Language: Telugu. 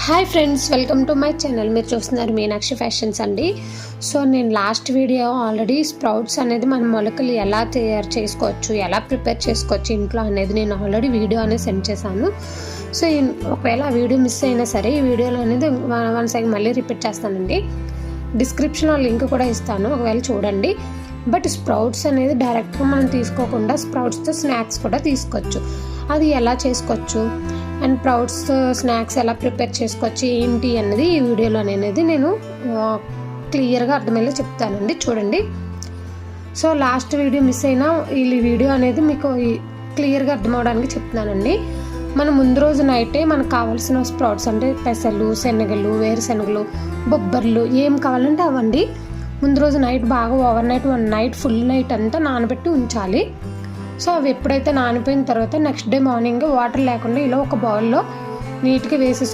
Hi friends, welcome to my channel. మీరు చూస్తున్నారు మీనాక్షి ఫ్యాషన్స్ అండి. సో నేను లాస్ట్ వీడియో ఆల్రెడీ స్ప్రౌట్స్ అనేది మనం మొలకలు ఎలా తయారు చేసుకోవచ్చు, ఎలా ప్రిపేర్ చేసుకోవచ్చు ఇంట్లో అనేది నేను ఆల్రెడీ వీడియో అనేది సెండ్ చేశాను. సో ఒకవేళ ఆ వీడియో మిస్ అయినా సరే ఈ వీడియోలో అనేది వన్ సెకండ్ మళ్ళీ రిపీట్ చేస్తానండి. డిస్క్రిప్షన్లో లింక్ కూడా ఇస్తాను, ఒకవేళ చూడండి. బట్ స్ప్రౌట్స్ అనేది డైరెక్ట్గా మనం తీసుకోకుండా స్ప్రౌట్స్తో స్నాక్స్ కూడా తీసుకోవచ్చు. అది ఎలా చేసుకోవచ్చు అండ్ స్ప్రౌట్స్ స్నాక్స్ ఎలా ప్రిపేర్ చేసుకోవచ్చు ఏంటి అన్నది ఈ వీడియోలో అనేది నేను క్లియర్గా అర్థమయ్యేలా చెప్తానండి. చూడండి. సో లాస్ట్ వీడియో మిస్ అయినా ఈ వీడియో అనేది మీకు క్లియర్గా అర్థమవడానికి చెప్తున్నానండి. మనం ముందు రోజు నైటే మనకు కావాల్సిన స్ప్రౌట్స్ అంటే పెసలు, శనగలు, వేరుశనగలు, బొబ్బర్లు ఏం కావాలంటే అవండి ముందు రోజు నైట్ బాగా over night 1 night full night అంతా నానబెట్టి ఉంచాలి. సో అవి ఎప్పుడైతే నానిపోయిన తర్వాత నెక్స్ట్ డే మార్నింగ్ వాటర్ లేకుండా ఇలా ఒక బౌల్లో నీట్గా వేసేసి